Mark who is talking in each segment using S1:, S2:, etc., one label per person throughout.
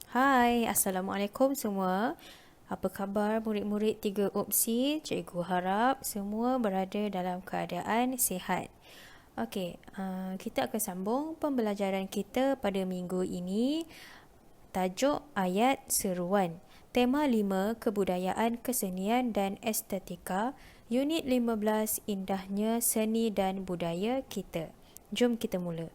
S1: Hai, Assalamualaikum semua. Apa khabar murid-murid 3 opsi? Cikgu harap semua berada dalam keadaan sihat. Okey, kita akan sambung pembelajaran kita pada minggu ini. Tajuk ayat seruan. Tema 5, Kebudayaan, Kesenian dan Estetika. Unit 15, Indahnya Seni dan Budaya Kita. Jom kita mula.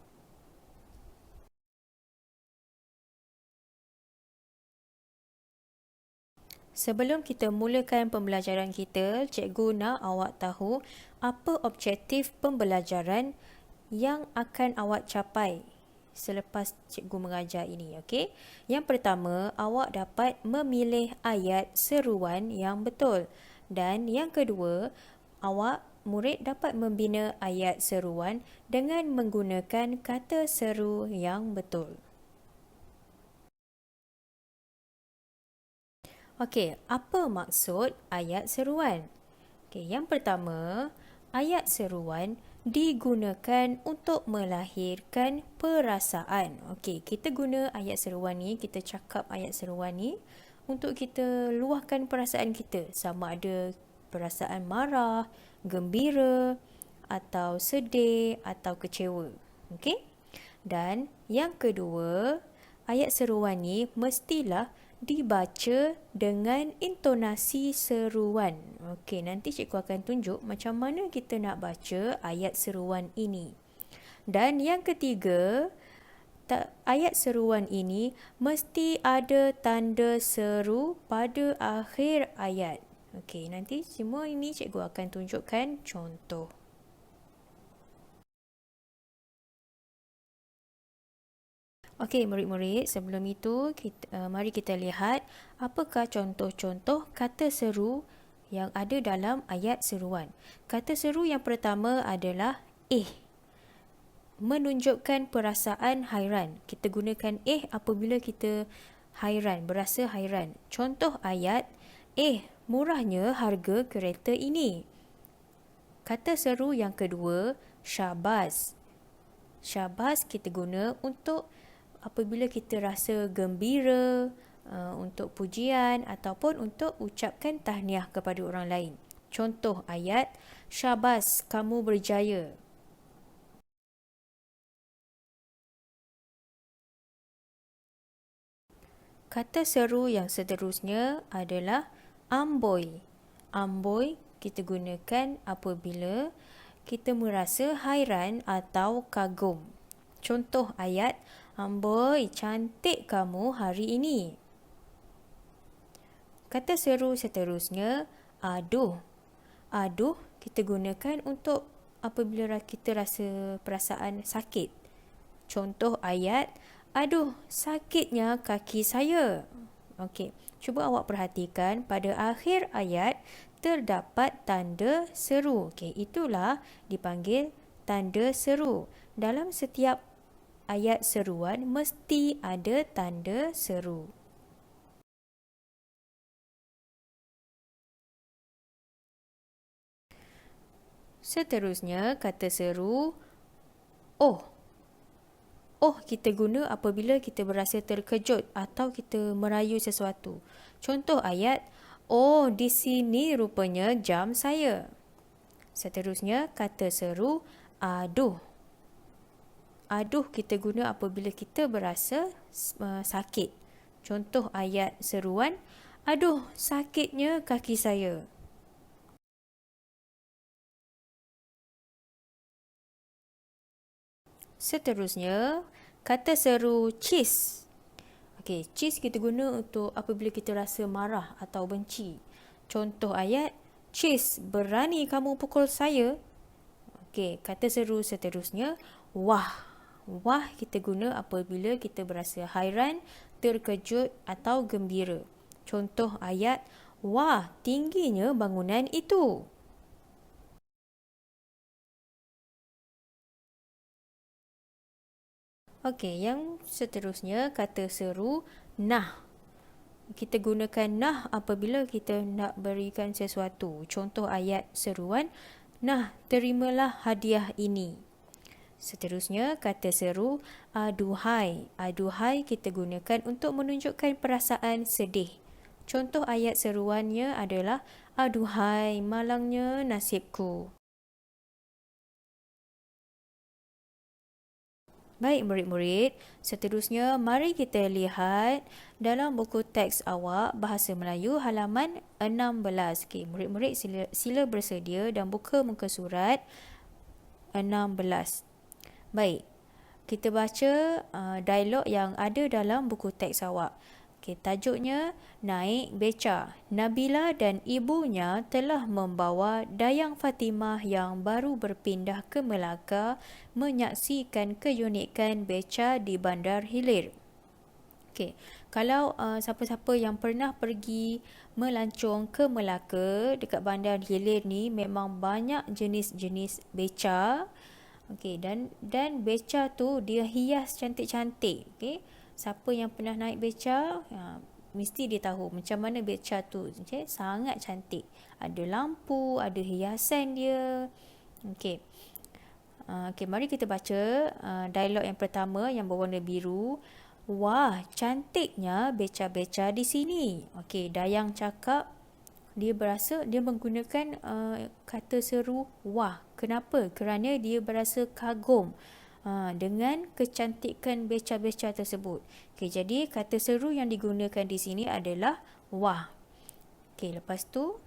S1: Sebelum kita mulakan pembelajaran kita, cikgu nak awak tahu apa objektif pembelajaran yang akan awak capai selepas cikgu mengajar ini, okey? Yang pertama, awak dapat memilih ayat seruan yang betul. Dan yang kedua, awak murid dapat membina ayat seruan dengan menggunakan kata seru yang betul. Okey, apa maksud ayat seruan? Okey, yang pertama, ayat seruan digunakan untuk melahirkan perasaan. Okey, kita guna ayat seruan ni, kita cakap ayat seruan ni untuk kita luahkan perasaan kita. Sama ada perasaan marah, gembira, atau sedih, atau kecewa. Okey? Dan yang kedua, ayat seruan ni mestilah dibaca dengan intonasi seruan. Okey, nanti cikgu akan tunjuk macam mana kita nak baca ayat seruan ini. Dan yang ketiga, ayat seruan ini mesti ada tanda seru pada akhir ayat. Okey, nanti semua ini cikgu akan tunjukkan contoh. Okey, murid-murid, sebelum itu mari kita lihat apakah contoh-contoh kata seru yang ada dalam ayat seruan. Kata seru yang pertama adalah menunjukkan perasaan hairan. Kita gunakan apabila kita hairan, berasa hairan. Contoh ayat, murahnya harga kereta ini. Kata seru yang kedua, syabas. Syabas kita guna untuk apabila kita rasa gembira, untuk pujian ataupun untuk ucapkan tahniah kepada orang lain. Contoh ayat, syabas kamu berjaya. Kata seru yang seterusnya adalah amboi. Amboi kita gunakan apabila kita merasa hairan atau kagum. Contoh ayat, amboi, cantik kamu hari ini. Kata seru seterusnya, aduh. Aduh kita gunakan untuk apabila kita rasa perasaan sakit. Contoh ayat, aduh, sakitnya kaki saya. Okey, cuba awak perhatikan pada akhir ayat terdapat tanda seru. Okey, itulah dipanggil tanda seru. Dalam setiap ayat seruan mesti ada tanda seru. Seterusnya, kata seru oh. Oh kita guna apabila kita berasa terkejut atau kita merayu sesuatu. Contoh ayat, oh di sini rupanya jam saya. Seterusnya, kata seru aduh. Aduh kita guna apabila kita berasa sakit. Contoh ayat seruan, aduh sakitnya kaki saya. Seterusnya, kata seru cheese. Okey, cheese kita guna untuk apabila kita rasa marah atau benci. Contoh ayat, cheese berani kamu pukul saya. Okey, kata seru seterusnya, wah. Wah kita guna apabila kita berasa hairan, terkejut atau gembira. Contoh ayat, wah tingginya bangunan itu. Okey, yang seterusnya kata seru nah. Kita gunakan nah apabila kita nak berikan sesuatu. Contoh ayat seruan, nah terimalah hadiah ini. Seterusnya, kata seru aduhai. Aduhai kita gunakan untuk menunjukkan perasaan sedih. Contoh ayat seruannya adalah aduhai malangnya nasibku. Baik murid-murid, seterusnya mari kita lihat dalam buku teks awak Bahasa Melayu halaman 16. Okey, murid-murid sila bersedia dan buka muka surat 16. Baik, kita baca dialog yang ada dalam buku teks awak. Okay, tajuknya Naik Beca. Nabila dan ibunya telah membawa Dayang Fatimah yang baru berpindah ke Melaka menyaksikan keunikan beca di Bandar Hilir. Okay, kalau siapa-siapa yang pernah pergi melancong ke Melaka dekat Bandar Hilir ni, memang banyak jenis-jenis beca. Okey, dan beca tu dia hias cantik-cantik. Okey. Siapa yang pernah naik beca, mesti dia tahu macam mana beca tu. Okay? Sangat cantik. Ada lampu, ada hiasan dia. Okey. Okey, mari kita baca dialog yang pertama yang berwarna biru. Wah, cantiknya beca-beca di sini. Okey, Dayang cakap dia berasa dia menggunakan kata seru wah. Kenapa? Kerana dia berasa kagum dengan kecantikan beca-beca tersebut. Okay, jadi kata seru yang digunakan di sini adalah wah. Okay, lepas tu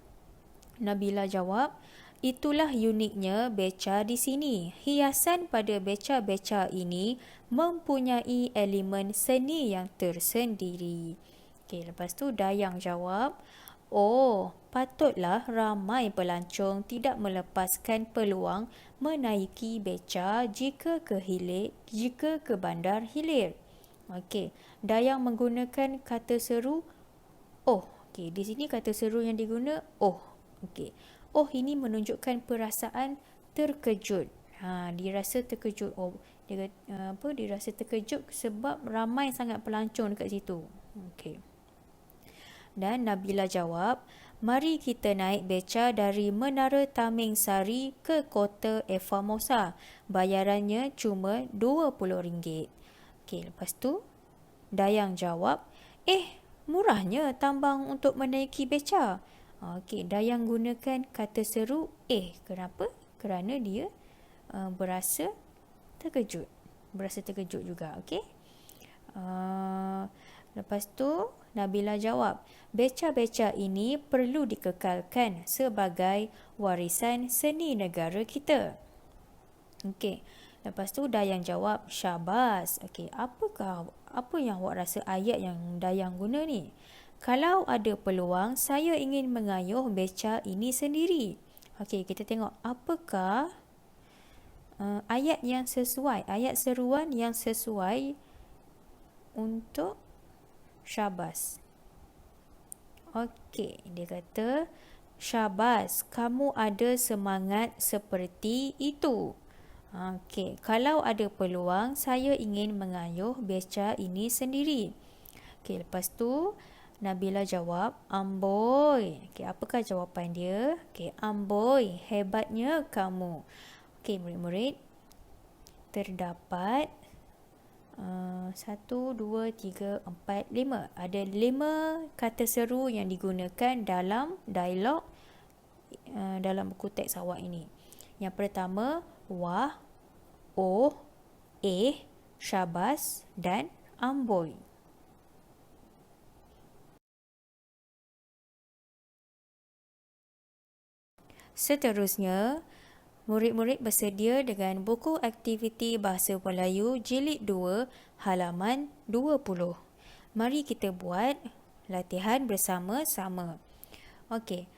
S1: Nabila jawab, itulah uniknya beca di sini. Hiasan pada beca-beca ini mempunyai elemen seni yang tersendiri. Okay, lepas tu Dayang jawab, oh, patutlah ramai pelancong tidak melepaskan peluang menaiki beca jika ke Bandar Hilir. Okey, Dayang menggunakan kata seru oh. Okey, di sini kata seru yang diguna oh. Okey. Oh, ini menunjukkan perasaan terkejut. Dia rasa terkejut. Oh, dia rasa terkejut sebab ramai sangat pelancong dekat situ. Okey. Dan Nabila jawab, mari kita naik beca dari Menara Taming Sari ke Kota Formosa. Bayarannya cuma RM20. Okey, lepas tu Dayang jawab, murahnya tambang untuk menaiki beca. Okey, Dayang gunakan kata seru kenapa? Kerana dia berasa terkejut. Berasa terkejut juga, okey? Lepas tu Nabila jawab, beca-beca ini perlu dikekalkan sebagai warisan seni negara kita. Okey. Lepas tu Dayang jawab, syabas. Okey, apa yang awak rasa ayat yang Dayang guna ni? Kalau ada peluang, saya ingin mengayuh beca ini sendiri. Okey, kita tengok apakah ayat yang sesuai, ayat seruan yang sesuai untuk syabas. Okey, dia kata, syabas, kamu ada semangat seperti itu. Okey, kalau ada peluang, saya ingin mengayuh beca ini sendiri. Okey, lepas tu Nabila jawab, amboi. Okey, apakah jawapan dia? Okey, amboi, hebatnya kamu. Okey, murid-murid, terdapat 1, 2, 3, 4, 5. Ada 5 kata seru yang digunakan dalam dialog dalam buku teks awak ini. Yang pertama, wah, oh, syabas dan amboi. Seterusnya, murid-murid bersedia dengan buku aktiviti Bahasa Melayu Jilid 2 halaman 20. Mari kita buat latihan bersama-sama. Okey,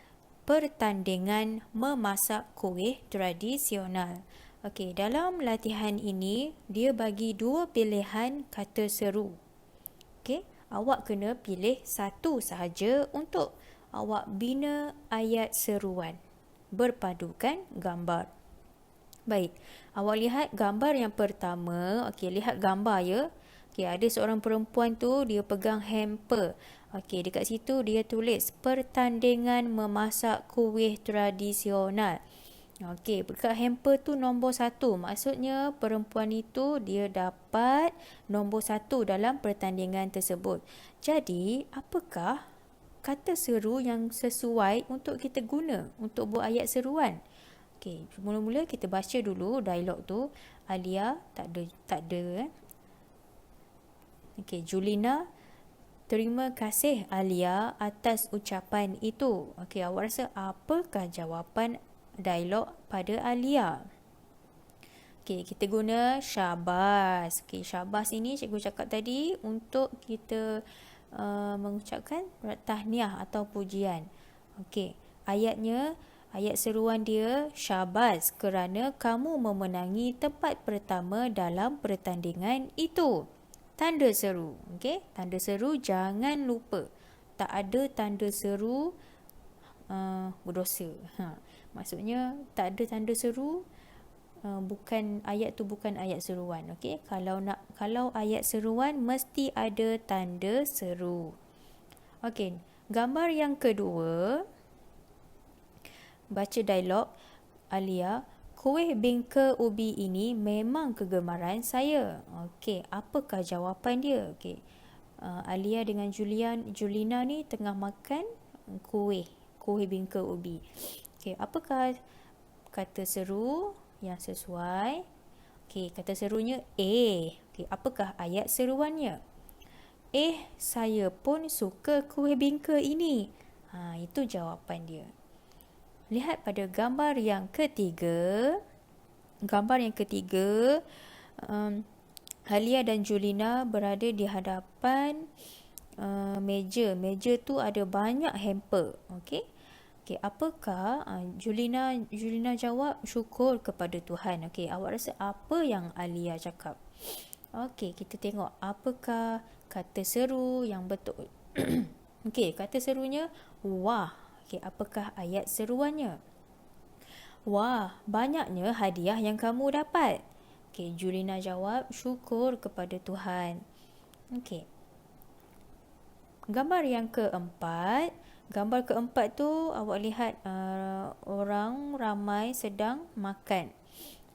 S1: pertandingan memasak kuih tradisional. Okey, dalam latihan ini dia bagi 2 pilihan kata seru. Okey, awak kena pilih satu sahaja untuk awak bina ayat seruan berpadukan gambar. Baik, awak lihat gambar yang pertama. Okey, lihat gambar ya. Okey, ada seorang perempuan tu, dia pegang hamper. Okey, dekat situ dia tulis pertandingan memasak kuih tradisional. Okey, dekat hamper tu nombor 1. Maksudnya perempuan itu dia dapat nombor 1 dalam pertandingan tersebut. Jadi, apakah kata seru yang sesuai untuk kita guna untuk buat ayat seruan? Okey, mula-mula kita baca dulu dialog tu. Alia tak ada. Okey, Julina, terima kasih Alia atas ucapan itu. Okey, awak rasa apakah jawapan dialog pada Alia? Okey, kita guna syabas. Okey, syabas ini cikgu cakap tadi untuk kita mengucapkan tahniah atau pujian. Okey, ayat seruan dia, syabas kerana kamu memenangi tempat pertama dalam pertandingan itu. Tanda seru. Okey, tanda seru jangan lupa. Tak ada tanda seru berdosa. Maksudnya tak ada tanda seru, bukan ayat tu bukan ayat seruan. Okey, kalau ayat seruan mesti ada tanda seru. Okey, gambar yang kedua, baca dialog Alia. Kuih bingka ubi ini memang kegemaran saya. Okey, apakah jawapan dia? Okey, Alia dengan Julina ni tengah makan kuih bingka ubi. Okey, apakah kata seru yang sesuai? Okey, kata serunya Okey, apakah ayat seruannya? Saya pun suka kuih bingka ini. Itu jawapan dia. Lihat pada gambar yang ketiga. Alia dan Julina berada di hadapan meja. Meja tu ada banyak hamper. Okey, apakah Julina jawab syukur kepada Tuhan. Okey, awak rasa apa yang Alia cakap? Okey, kita tengok apakah kata seru yang betul. Okey, kata serunya wah. Okey, apakah ayat seruannya? Wah, banyaknya hadiah yang kamu dapat. Okey, Julina jawab syukur kepada Tuhan. Okey. Gambar yang keempat. Gambar keempat tu awak lihat orang ramai sedang makan.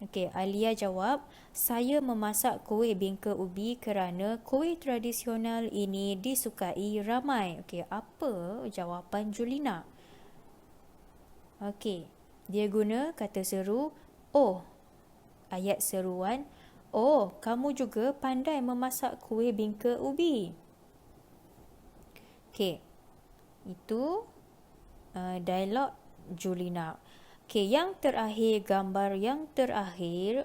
S1: Okey, Alia jawab, saya memasak kuih bingka ubi kerana kuih tradisional ini disukai ramai. Okey, apa jawapan Julina? Okey, dia guna kata seru ayat seruan. Kamu juga pandai memasak kuih bingka ubi. Okey, itu dialog Julina. Okey, gambar yang terakhir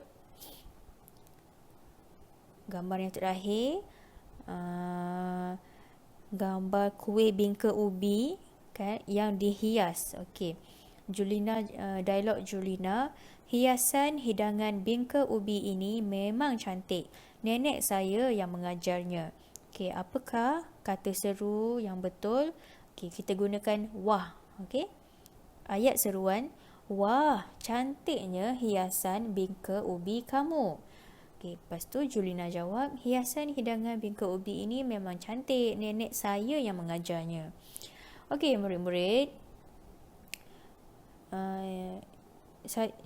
S1: gambar kuih bingka ubi kan yang dihias. Okey, dialog Julina, hiasan hidangan bingka ubi ini memang cantik. Nenek saya yang mengajarnya. Okey, apakah kata seru yang betul? Okey, kita gunakan wah. Okey, ayat seruan, wah, cantiknya hiasan bingka ubi kamu. Okey, lepas tu Julina jawab, hiasan hidangan bingka ubi ini memang cantik. Nenek saya yang mengajarnya. Okey, murid-murid,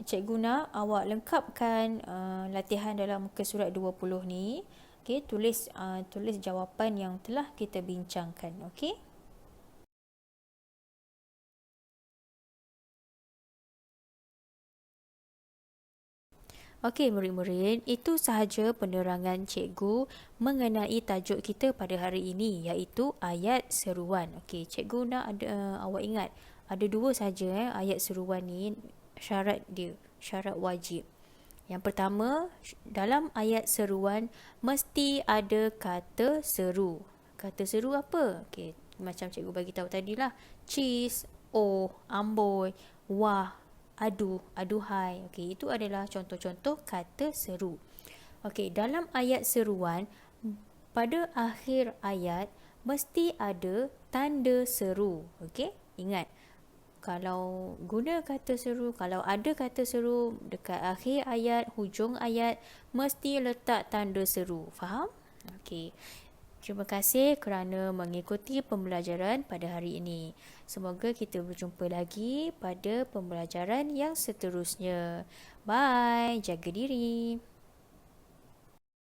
S1: cikgu nak awak lengkapkan latihan dalam muka surat 20 ni. Okey, tulis jawapan yang telah kita bincangkan. Okey. Okey, murid-murid, itu sahaja penerangan cikgu mengenai tajuk kita pada hari ini, iaitu ayat seruan. Okey, cikgu nak awak ingat ada 2 saja ayat seruan ni, syarat wajib. Yang pertama, dalam ayat seruan mesti ada kata seru. Kata seru apa? Okey, macam cikgu bagi tahu tadilah. Cheese, amboi, wah, aduhai. Okey, itu adalah contoh-contoh kata seru. Okey, dalam ayat seruan pada akhir ayat mesti ada tanda seru. Okey, ingat. Kalau guna kata seru, kalau ada kata seru dekat akhir ayat, hujung ayat, mesti letak tanda seru. Faham? Okey. Terima kasih kerana mengikuti pembelajaran pada hari ini. Semoga kita berjumpa lagi pada pembelajaran yang seterusnya. Bye, jaga diri.